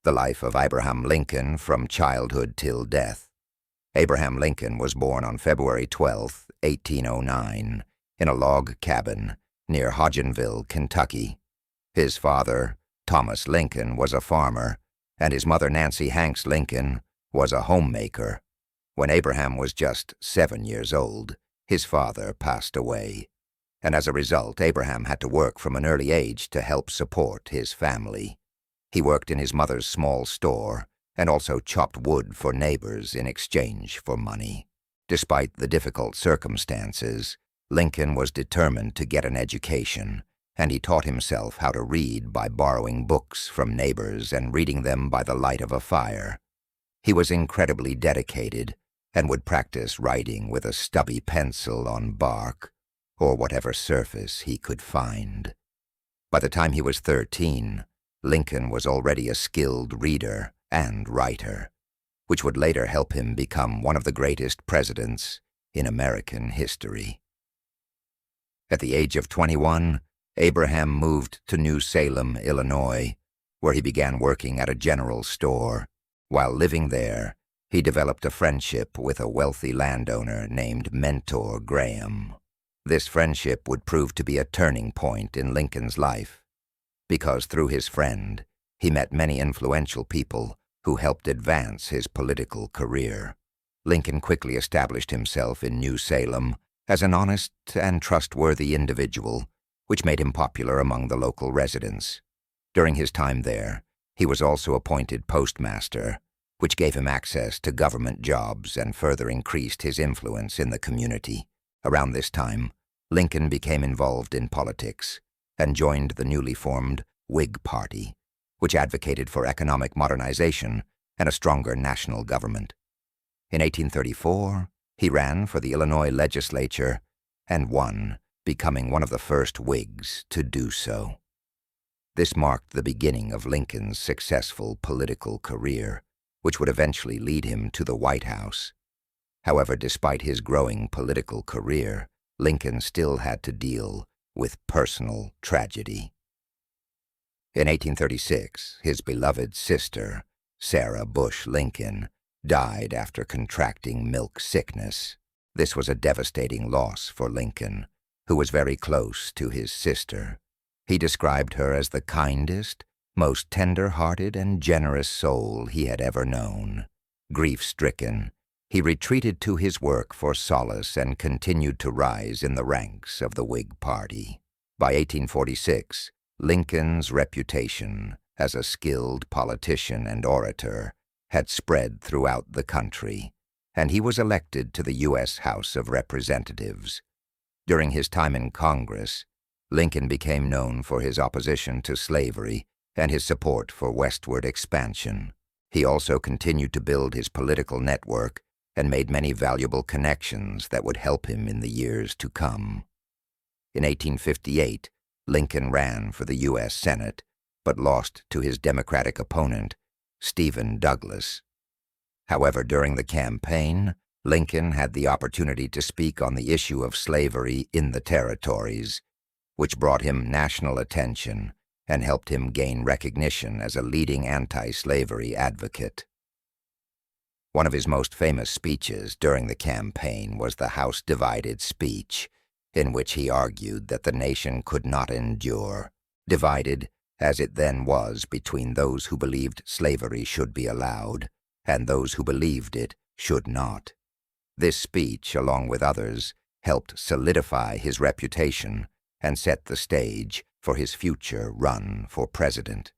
The life of Abraham Lincoln from childhood till death. Abraham Lincoln was born on February 12, 1809, in a log cabin near Hodgenville, Kentucky. His father, Thomas Lincoln, was a farmer, and his mother, Nancy Hanks Lincoln, was a homemaker. When Abraham was just 7 years old, his father passed away, and as a result, Abraham had to work from an early age to help support his family. He worked in his mother's small store and also chopped wood for neighbors in exchange for money. Despite the difficult circumstances, Lincoln was determined to get an education, and he taught himself how to read by borrowing books from neighbors and reading them by the light of a fire. He was incredibly dedicated and would practice writing with a stubby pencil on bark or whatever surface he could find. By the time he was 13, Lincoln was already a skilled reader and writer, which would later help him become one of the greatest presidents in American history. At the age of 21, Abraham moved to New Salem, Illinois, where he began working at a general store. While living there, he developed a friendship with a wealthy landowner named Mentor Graham. This friendship would prove to be a turning point in Lincoln's life, because through his friend, he met many influential people who helped advance his political career. Lincoln quickly established himself in New Salem as an honest and trustworthy individual, which made him popular among the local residents. During his time there, he was also appointed postmaster, which gave him access to government jobs and further increased his influence in the community. Around this time, Lincoln became involved in politics and joined the newly formed Whig Party, which advocated for economic modernization and a stronger national government. In 1834, he ran for the Illinois legislature and won, becoming one of the first Whigs to do so. This marked the beginning of Lincoln's successful political career, which would eventually lead him to the White House. However, despite his growing political career, Lincoln still had to deal with personal tragedy. In 1836, his beloved sister, Sarah Bush Lincoln, died after contracting milk sickness. This was a devastating loss for Lincoln, who was very close to his sister. He described her as the kindest, most tender-hearted and generous soul he had ever known. Grief-stricken, he retreated to his work for solace and continued to rise in the ranks of the Whig Party. By 1846, Lincoln's reputation as a skilled politician and orator had spread throughout the country, and he was elected to the U.S. House of Representatives. During his time in Congress, Lincoln became known for his opposition to slavery and his support for westward expansion. He also continued to build his political network and made many valuable connections that would help him in the years to come. In 1858, Lincoln ran for the U.S. Senate, but lost to his Democratic opponent, Stephen Douglas. However, during the campaign, Lincoln had the opportunity to speak on the issue of slavery in the territories, which brought him national attention and helped him gain recognition as a leading anti-slavery advocate. One of his most famous speeches during the campaign was the House Divided speech, in which he argued that the nation could not endure, divided as it then was between those who believed slavery should be allowed and those who believed it should not. This speech, along with others, helped solidify his reputation and set the stage for his future run for president.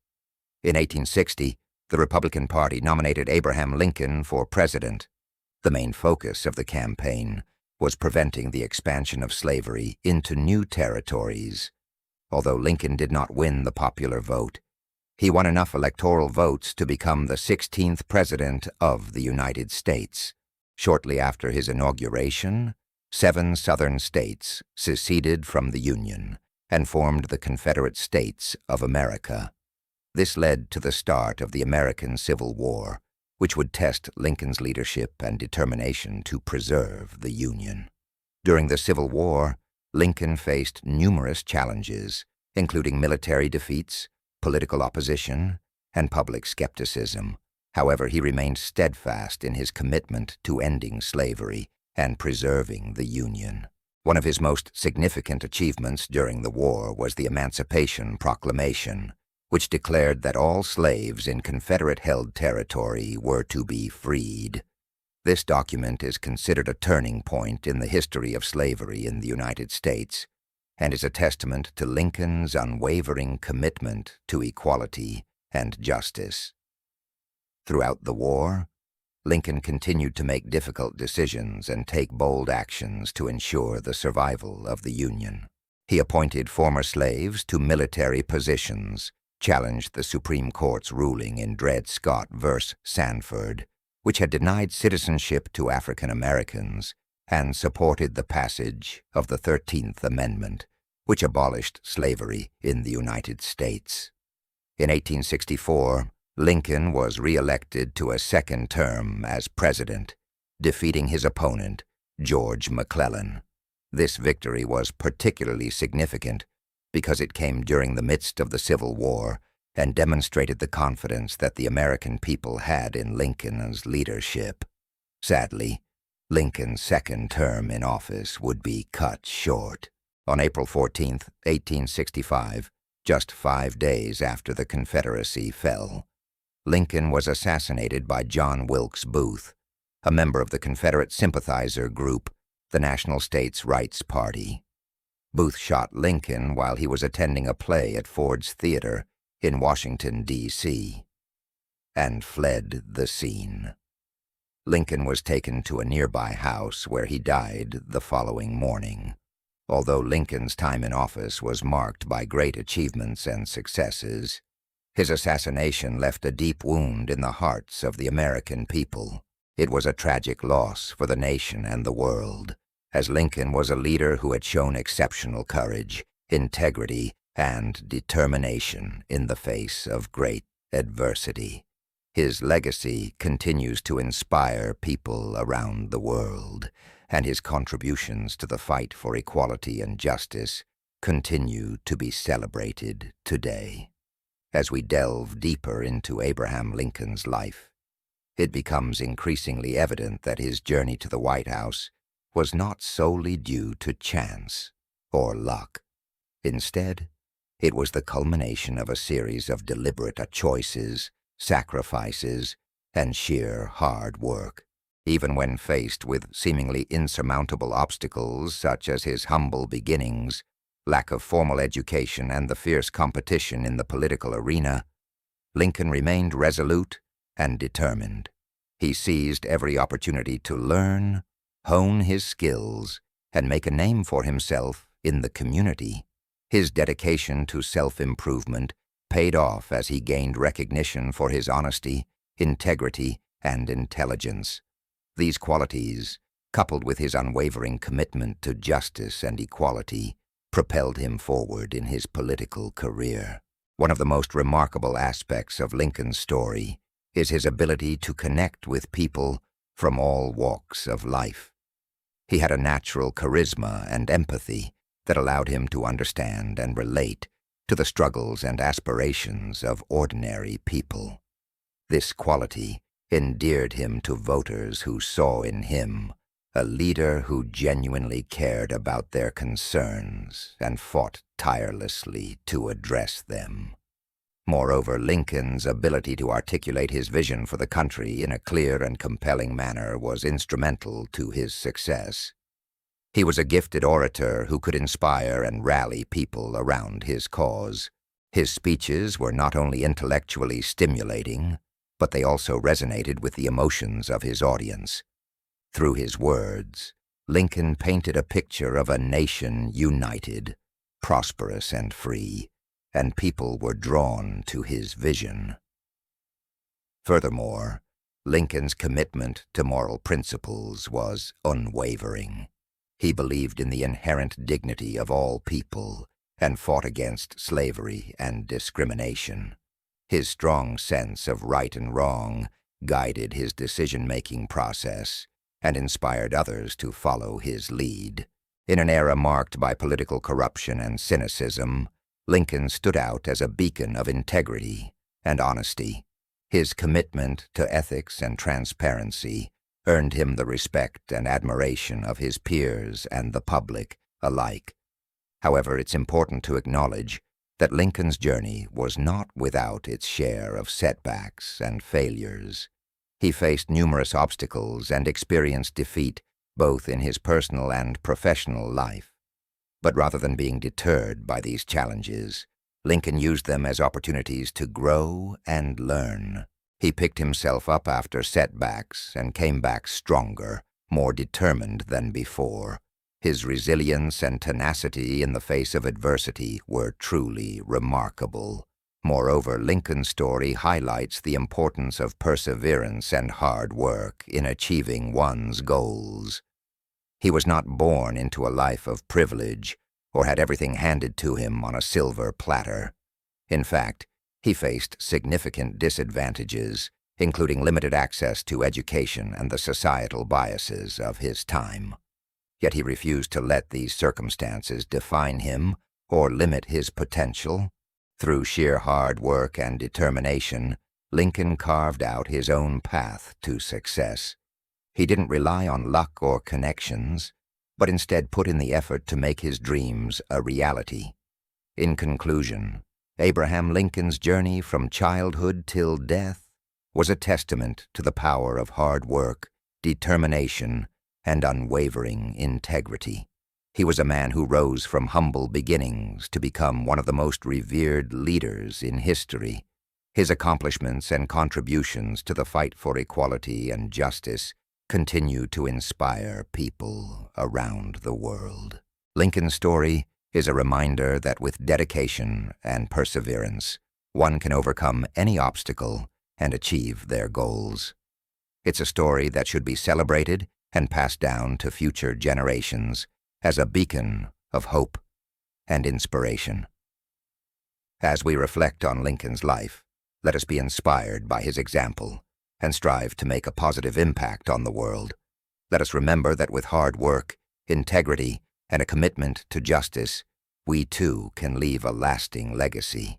In 1860, the Republican Party nominated Abraham Lincoln for president. The main focus of the campaign was preventing the expansion of slavery into new territories. Although Lincoln did not win the popular vote, he won enough electoral votes to become the 16th president of the United States. Shortly after his inauguration, 7 southern states seceded from the Union and formed the Confederate States of America. This led to the start of the American Civil War, which would test Lincoln's leadership and determination to preserve the Union. During the Civil War, Lincoln faced numerous challenges, including military defeats, political opposition, and public skepticism. However, he remained steadfast in his commitment to ending slavery and preserving the Union. One of his most significant achievements during the war was the Emancipation Proclamation, which declared that all slaves in Confederate-held territory were to be freed. This document is considered a turning point in the history of slavery in the United States and is a testament to Lincoln's unwavering commitment to equality and justice. Throughout the war, Lincoln continued to make difficult decisions and take bold actions to ensure the survival of the Union. He appointed former slaves to military positions, challenged the Supreme Court's ruling in Dred Scott v. Sanford, which had denied citizenship to African Americans, and supported the passage of the 13th Amendment, which abolished slavery in the United States. In 1864, Lincoln was re-elected to a second term as president, defeating his opponent, George McClellan. This victory was particularly significant because it came during the midst of the Civil War and demonstrated the confidence that the American people had in Lincoln's leadership. Sadly, Lincoln's second term in office would be cut short. On April 14, 1865, just 5 days after the Confederacy fell, Lincoln was assassinated by John Wilkes Booth, a member of the Confederate sympathizer group, the National States Rights Party. Booth shot Lincoln while he was attending a play at Ford's Theater in Washington, D.C., and fled the scene. Lincoln was taken to a nearby house where he died the following morning. Although Lincoln's time in office was marked by great achievements and successes, his assassination left a deep wound in the hearts of the American people. It was a tragic loss for the nation and the world, as Lincoln was a leader who had shown exceptional courage, integrity, and determination in the face of great adversity. His legacy continues to inspire people around the world, and his contributions to the fight for equality and justice continue to be celebrated today. As we delve deeper into Abraham Lincoln's life, it becomes increasingly evident that his journey to the White House was not solely due to chance or luck. Instead, it was the culmination of a series of deliberate choices, sacrifices, and sheer hard work. Even when faced with seemingly insurmountable obstacles such as his humble beginnings, lack of formal education, and the fierce competition in the political arena, Lincoln remained resolute and determined. He seized every opportunity to learn, hone his skills, and make a name for himself in the community. His dedication to self-improvement paid off as he gained recognition for his honesty, integrity, and intelligence. These qualities, coupled with his unwavering commitment to justice and equality, propelled him forward in his political career. One of the most remarkable aspects of Lincoln's story is his ability to connect with people from all walks of life. He had a natural charisma and empathy that allowed him to understand and relate to the struggles and aspirations of ordinary people. This quality endeared him to voters who saw in him a leader who genuinely cared about their concerns and fought tirelessly to address them. Moreover, Lincoln's ability to articulate his vision for the country in a clear and compelling manner was instrumental to his success. He was a gifted orator who could inspire and rally people around his cause. His speeches were not only intellectually stimulating, but they also resonated with the emotions of his audience. Through his words, Lincoln painted a picture of a nation united, prosperous, and free, and people were drawn to his vision. Furthermore, Lincoln's commitment to moral principles was unwavering. He believed in the inherent dignity of all people and fought against slavery and discrimination. His strong sense of right and wrong guided his decision-making process and inspired others to follow his lead. In an era marked by political corruption and cynicism, Lincoln stood out as a beacon of integrity and honesty. His commitment to ethics and transparency earned him the respect and admiration of his peers and the public alike. However, it's important to acknowledge that Lincoln's journey was not without its share of setbacks and failures. He faced numerous obstacles and experienced defeat both in his personal and professional life. But rather than being deterred by these challenges, Lincoln used them as opportunities to grow and learn. He picked himself up after setbacks and came back stronger, more determined than before. His resilience and tenacity in the face of adversity were truly remarkable. Moreover, Lincoln's story highlights the importance of perseverance and hard work in achieving one's goals. He was not born into a life of privilege or had everything handed to him on a silver platter. In fact, he faced significant disadvantages, including limited access to education and the societal biases of his time. Yet he refused to let these circumstances define him or limit his potential. Through sheer hard work and determination, Lincoln carved out his own path to success. He didn't rely on luck or connections, but instead put in the effort to make his dreams a reality. In conclusion, Abraham Lincoln's journey from childhood till death was a testament to the power of hard work, determination, and unwavering integrity. He was a man who rose from humble beginnings to become one of the most revered leaders in history. His accomplishments and contributions to the fight for equality and justice continue to inspire people around the world. Lincoln's story is a reminder that with dedication and perseverance, one can overcome any obstacle and achieve their goals. It's a story that should be celebrated and passed down to future generations as a beacon of hope and inspiration. As we reflect on Lincoln's life, let us be inspired by his example and strive to make a positive impact on the world. Let us remember that with hard work, integrity, and a commitment to justice, we too can leave a lasting legacy.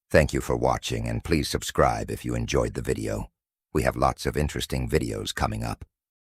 Thank you for watching, and please subscribe if you enjoyed the video. We have lots of interesting videos coming up.